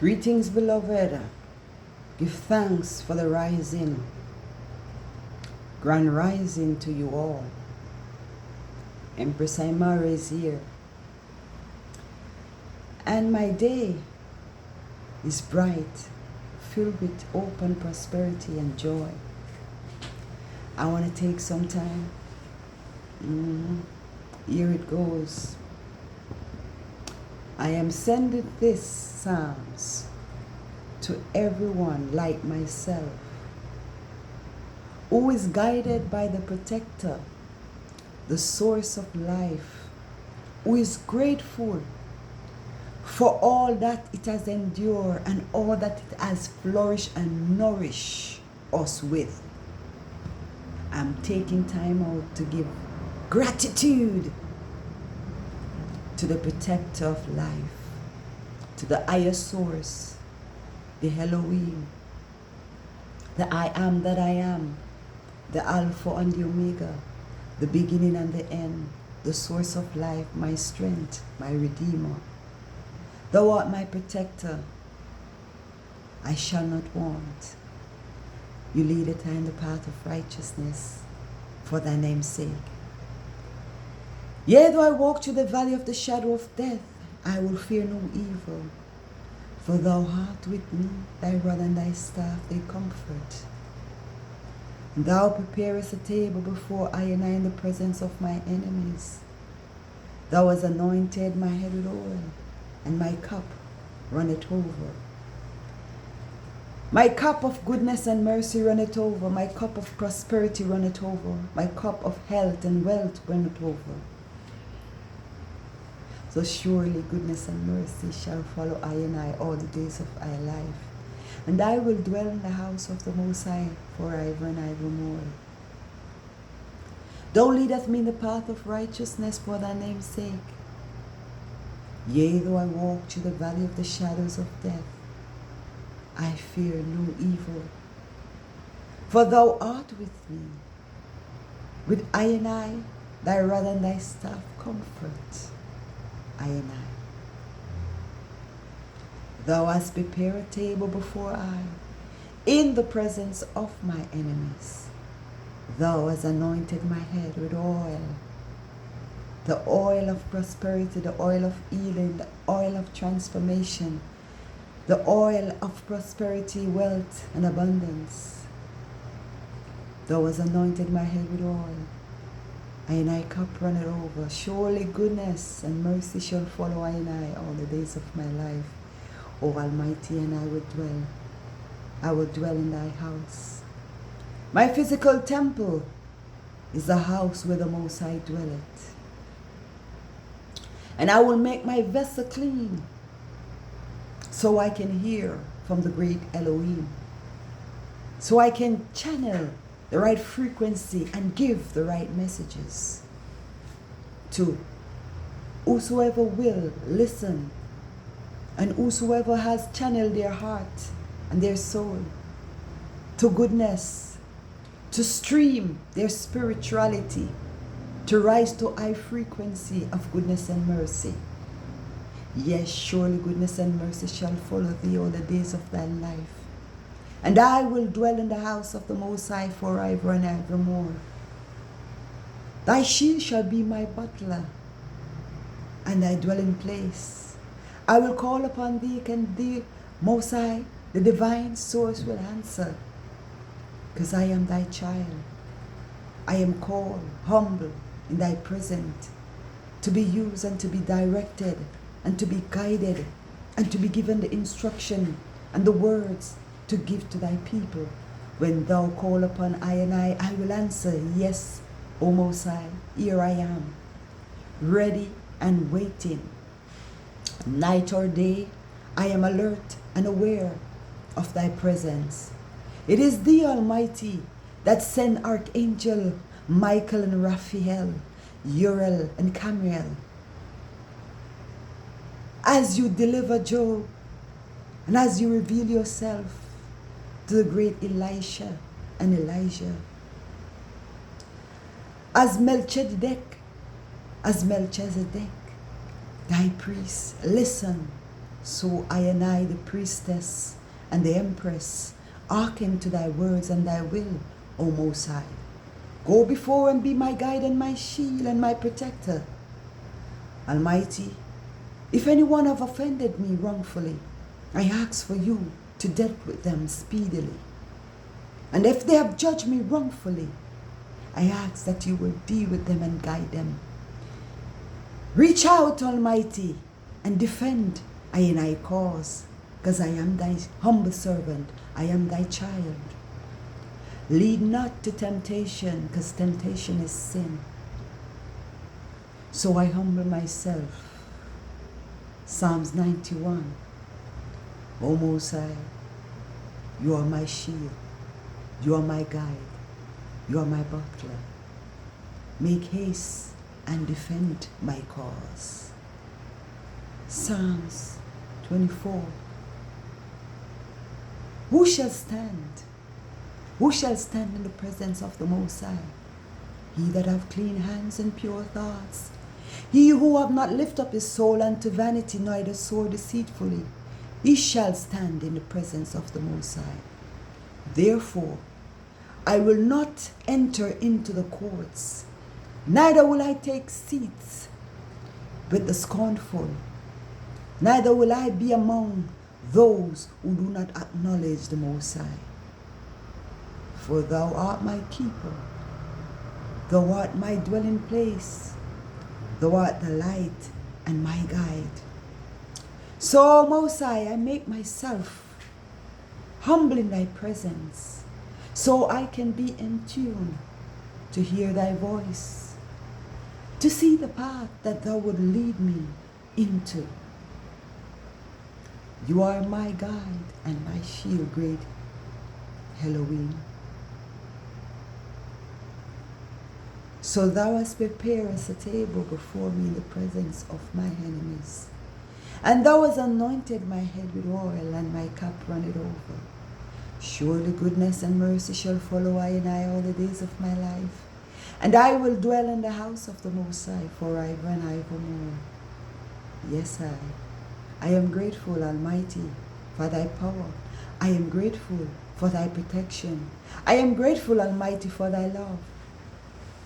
Greetings, beloved. Give thanks for the rising. Grand rising to you all. Empress Imara is here. And my day is bright, filled with hope and prosperity and joy. I want to take some time. Here it goes. I am sending this Psalms to everyone like myself who is guided by the protector, the source of life, who is grateful for all that it has endured and all that it has flourished and nourished us with. I'm taking time out to give gratitude to the protector of life, to the higher source, the Elohim, the I am that I am, the Alpha and the Omega, the beginning and the end, the source of life, my strength, my Redeemer. Thou art my protector, I shall not want. You leadeth in the path of righteousness for thy name's sake. Yea, though I walk through the valley of the shadow of death, I will fear no evil. For thou art with me, thy rod and thy staff, they comfort. Thou preparest a table before I and I in the presence of my enemies. Thou hast anointed my head with oil, and my cup runneth over. My cup of goodness and mercy runneth over. My cup of prosperity runneth over. My cup of health and wealth runneth over. So surely goodness and mercy shall follow I and I all the days of our life. And I will dwell in the house of the Most High forever and evermore. Thou leadest me in the path of righteousness for thy name's sake. Yea, though I walk through the valley of the shadows of death, I fear no evil. For thou art with me. With I and I, thy rod and thy staff comfort I and I. Thou hast prepared a table before I, in the presence of my enemies. Thou hast anointed my head with oil, the oil of prosperity, the oil of healing, the oil of transformation, the oil of prosperity, wealth, and abundance. Thou hast anointed my head with oil, and thy cup runneth over. Surely goodness and mercy shall follow I and I all the days of my life. O Almighty, and I will dwell in thy house. My physical temple is the house where the Most High dwelleth. And I will make my vessel clean, so I can hear from the great Elohim, so I can channel the right frequency and give the right messages to whosoever will listen, and whosoever has channeled their heart and their soul to goodness, to stream their spirituality, to rise to high frequency of goodness and mercy. Yes, surely goodness and mercy shall follow thee all the days of thy life. And I will dwell in the house of the Most High forever and evermore. Thy shield shall be my butler, and thy dwelling place. I will call upon thee, and thee, Most High, the divine source, will answer. Because I am thy child. I am called, humble in thy presence, to be used and to be directed, and to be guided, and to be given the instruction and the words to give to thy people. When thou call upon I and I will answer, yes, O Most High, here I am, ready and waiting. Night or day, I am alert and aware of thy presence. It is thee, Almighty, that sent Archangel Michael and Raphael, Uriel and Camiel, as you deliver Job, and as you reveal yourself to the great Elisha and Elijah. As Melchizedek, thy priest, listen So I and I, the priestess and the empress, hearken to thy words and thy will, O Most High. Go before and be my guide and my shield and my protector. Almighty, if anyone have offended me wrongfully, I ask for you to deal with them speedily. And if they have judged me wrongfully, I ask that you will deal with them and guide them. Reach out, Almighty, and defend I and I cause, because I am thy humble servant, I am thy child. Lead not to temptation, because temptation is sin. So I humble myself. Psalms 91. O Most High, you are my shield, you are my guide, you are my buckler. Make haste and defend my cause. Psalms 24. Who shall stand? Who shall stand in the presence of the Most High? He that have clean hands and pure thoughts. He who have not lifted up his soul unto vanity, neither sore deceitfully. He shall stand in the presence of the Most High. Therefore, I will not enter into the courts, neither will I take seats with the scornful, neither will I be among those who do not acknowledge the Most High. For thou art my keeper, thou art my dwelling place, thou art the light and my guide. So, Most High, I make myself humble in thy presence, so I can be in tune to hear thy voice, to see the path that thou would lead me into. You are my guide and my shield, great Elohim. So thou hast prepared us a table before me in the presence of my enemies. And thou hast anointed my head with oil, and my cup runneth over. Surely goodness and mercy shall follow I and I all the days of my life. And I will dwell in the house of the Most High forever and evermore. Yes, I am grateful, Almighty, for thy power. I am grateful for thy protection. I am grateful, Almighty, for thy love.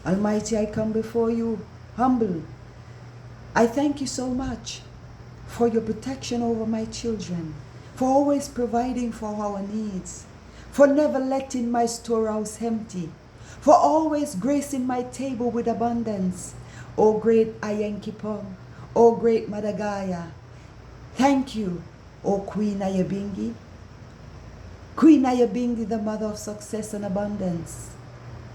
Almighty, I come before you humble. I thank you so much for your protection over my children, for always providing for our needs, for never letting my storehouse empty, for always gracing my table with abundance. O great Ayenkipong, O great Madagaya, thank you, O Queen Ayabingi. Queen Ayabingi, the mother of success and abundance,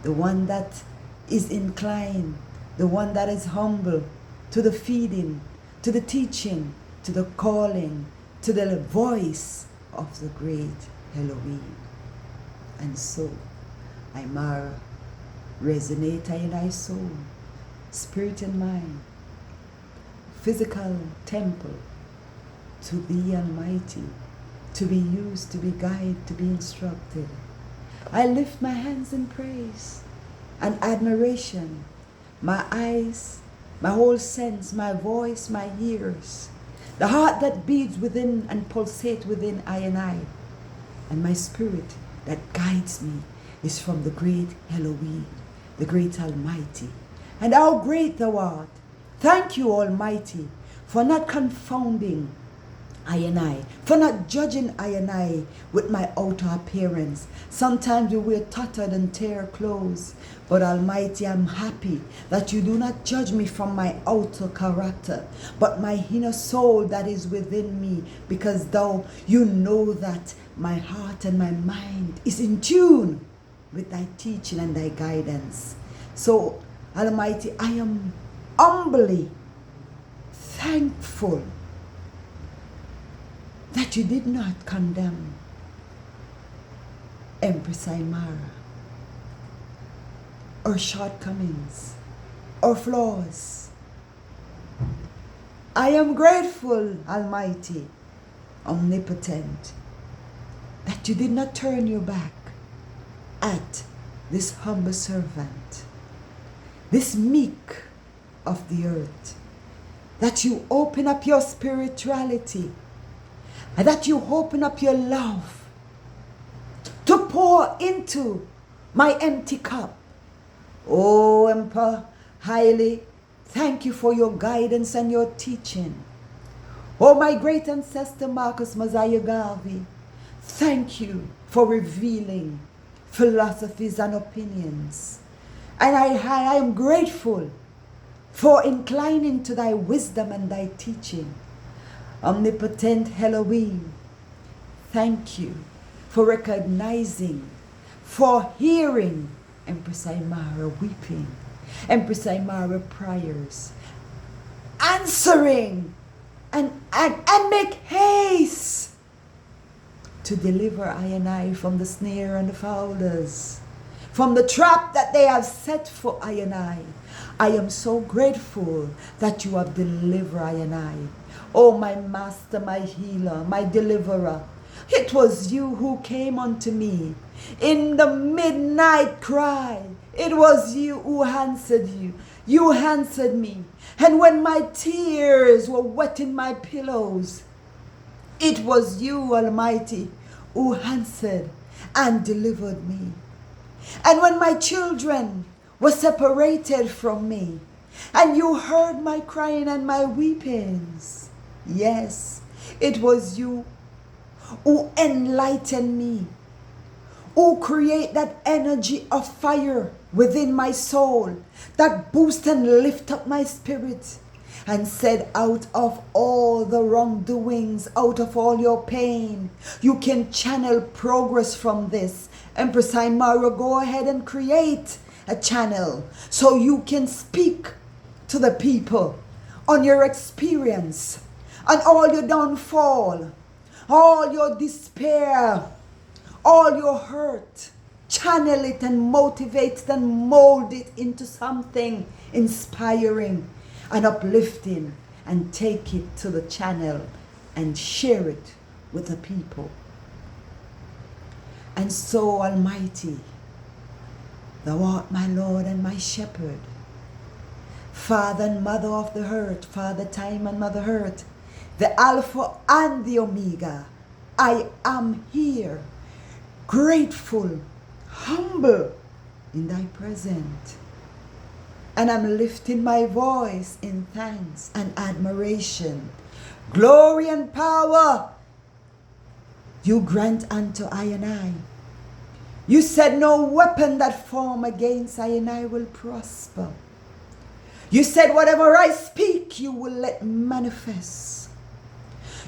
the one that is inclined, the one that is humble to the feeding, to the teaching, to the calling, to the voice of the great Elohim. And so, Imara, resonate in thy soul, spirit and mind, physical temple, to thee Almighty, to be used, to be guided, to be instructed. I lift my hands in praise and admiration, my eyes, my whole sense, my voice, my ears, the heart that beats within and pulsates within I, and my spirit that guides me is from the great Elohim, the great Almighty. And how great thou art! Thank you, Almighty, for not confounding I, for not judging I with my outer appearance. Sometimes we wear tattered and tear clothes, but Almighty, I'm happy that you do not judge me from my outer character, but my inner soul that is within me, because you know that my heart and my mind is in tune with thy teaching and thy guidance. So, Almighty, I am humbly thankful that you did not condemn Empress Imara, or shortcomings, or flaws. I am grateful, Almighty, omnipotent, that you did not turn your back at this humble servant, this meek of the earth, that you open up your spirituality and that you open up your love to pour into my empty cup. Oh, Emperor Haile, thank you for your guidance and your teaching. Oh, my great ancestor Marcus Mosiah Garvey, thank you for revealing philosophies and opinions. And I am grateful for inclining to thy wisdom and thy teaching. Omnipotent Elohim, thank you for recognizing, for hearing Empress Imara weeping, Empress Imara prayers, answering and make haste to deliver I and I from the snare and the fowlers, from the trap that they have set for I and I. I am so grateful that you have delivered I and I. Oh, my master, my healer, my deliverer. It was you who came unto me in the midnight cry. It was you who answered you. You answered me. And when my tears were wetting my pillows, it was you, Almighty, who answered and delivered me. And when my children were separated from me, and you heard my crying and my weepings, yes, it was you who enlightened me, who create that energy of fire within my soul, that boost and lift up my spirit, and said, out of all the wrongdoings, out of all your pain, you can channel progress from this. Empress Imara, go ahead and create a channel so you can speak to the people on your experience, on all your downfall, all your despair, all your hurt. Channel it and motivate it and mold it into something inspiring and uplifting, and take it to the channel and share it with the people. And so, Almighty, thou art my Lord and my shepherd, Father and Mother of the earth, Father Time and Mother Earth, the Alpha and the Omega. I am here, grateful, humble in thy presence. And I'm lifting my voice in thanks and admiration. Glory and power you grant unto I and I. You said no weapon that form against I and I will prosper. You said whatever I speak you will let manifest.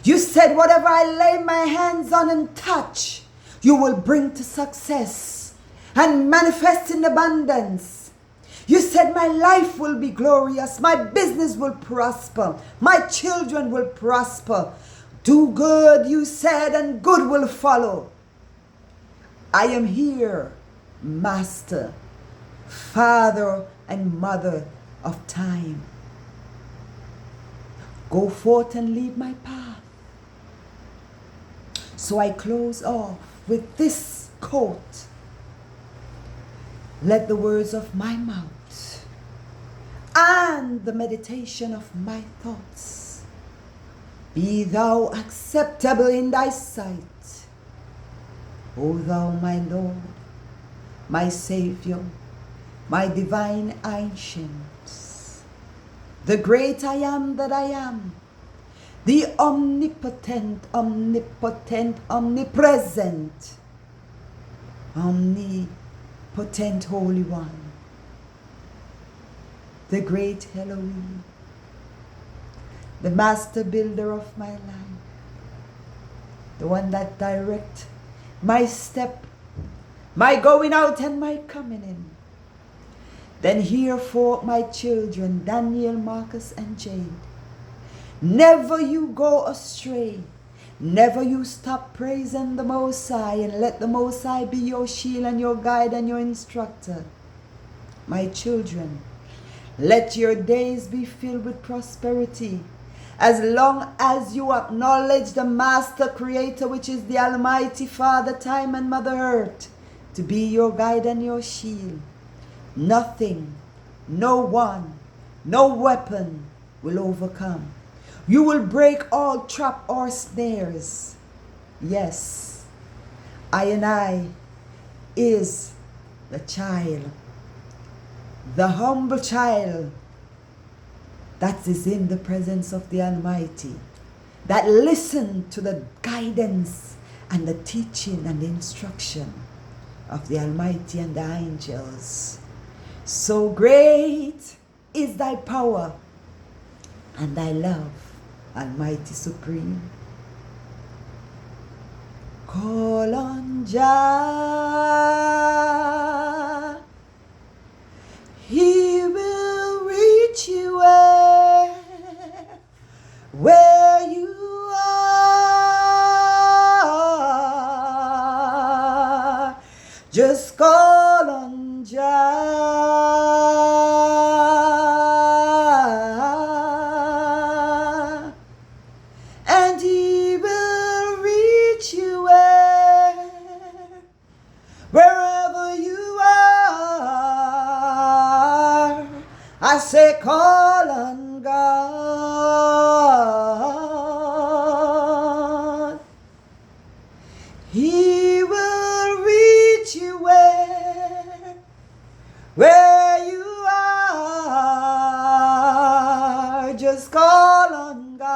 You said whatever I lay my hands on and touch you will bring to success and manifest in abundance. You said my life will be glorious, my business will prosper, my children will prosper. Do good, you said, and good will follow. I am here, Master, Father and Mother of time. Go forth and lead my path. So I close off with this quote. Let the words of my mouth and the meditation of my thoughts be thou acceptable in thy sight, O thou my Lord, my Savior, my divine ancient, the great I am that I am, the omnipotent, omnipresent, omnipotent Holy One, the great Elohim, the master builder of my life, the one that directs my step, my going out and my coming in. Then hear for my children, Daniel, Marcus, and Jade. Never you go astray. Never you stop praising the Most High, and let the Most High be your shield and your guide and your instructor. My children, let your days be filled with prosperity, as long as you acknowledge the Master Creator, which is the Almighty Father, Time and Mother Earth, to be your guide and your shield. Nothing, no one, no weapon will overcome. You will break all trap or snares. Yes, I is the child, the humble child that is in the presence of the Almighty, that listen to the guidance and the teaching and the instruction of the Almighty and the angels. So great is thy power and thy love, Almighty Supreme. Call on Jah, He will reach you where you are. Just call on Jah, and He will reach you wherever you are. I say call on God. He will reach you where you are. Just call on God.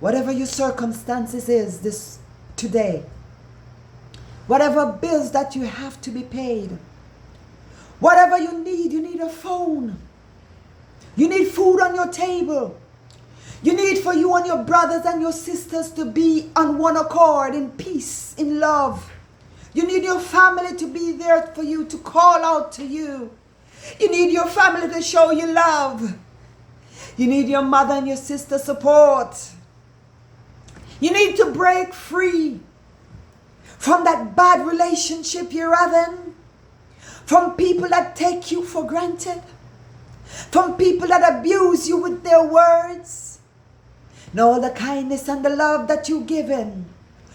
Whatever your circumstances is this today, whatever bills that you have to be paid, whatever you need a phone, you need food on your table, you need for you and your brothers and your sisters to be on one accord, in peace, in love. You need your family to be there for you, to call out to you. You need your family to show you love. You need your mother and your sister support. You need to break free from that bad relationship you're having, from people that take you for granted, from people that abuse you with their words, and all the kindness and the love that you've given,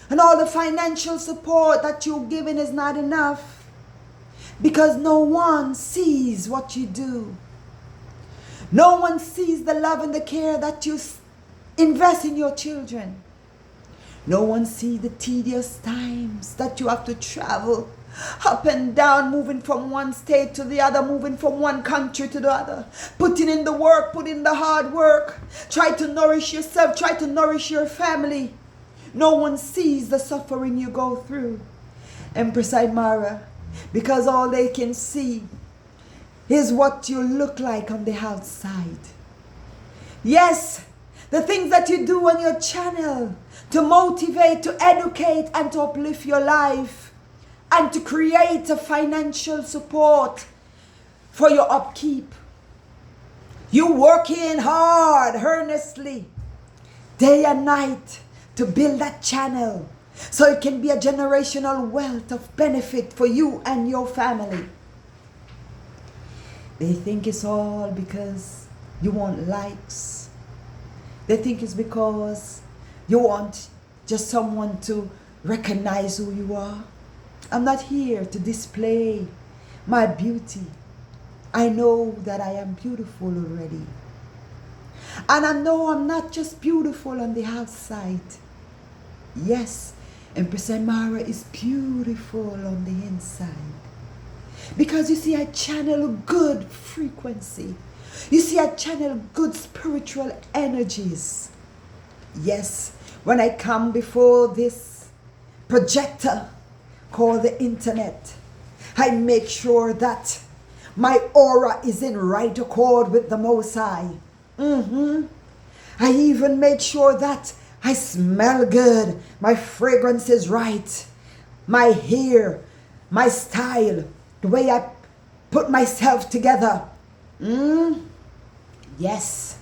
and all the financial support that you've given is not enough, because no one sees what you do. No one sees the love and the care that you invest in your children. No one sees the tedious times that you have to travel up and down, moving from one state to the other, moving from one country to the other, putting in the work, putting in the hard work, try to nourish yourself, try to nourish your family. No one sees the suffering you go through, Empress Imara, because all they can see is what you look like on the outside. Yes, the things that you do on your channel to motivate, to educate, and to uplift your life, and to create a financial support for your upkeep. You working hard, earnestly, day and night, to build that channel so it can be a generational wealth of benefit for you and your family. They think it's all because you want likes. They think it's because you want just someone to recognize who you are. I'm not here to display my beauty. I know that I am beautiful already. And I know I'm not just beautiful on the outside. Yes, Empress Imara is beautiful on the inside. Because you see, I channel good frequency. You see, I channel good spiritual energies. Yes, when I come before this projector called the internet, I make sure that my aura is in right accord with the Most High. I even make sure that I smell good, my fragrance is right, my hair, my style, the way I put myself together. Yes.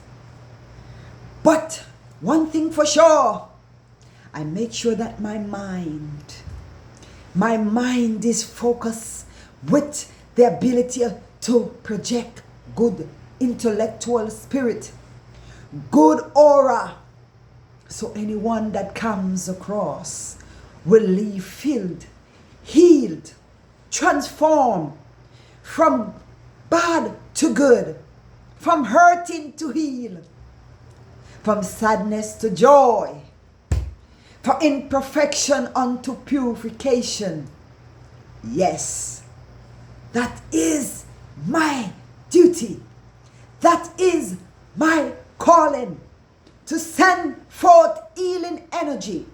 But one thing for sure, I make sure that my mind is focused with the ability to project good intellectual spirit, good aura, so anyone that comes across will leave filled, healed, transformed from bad to good. from hurting to heal, from sadness to joy, from imperfection unto purification. Yes, that is my duty. That is my calling, to send forth healing energy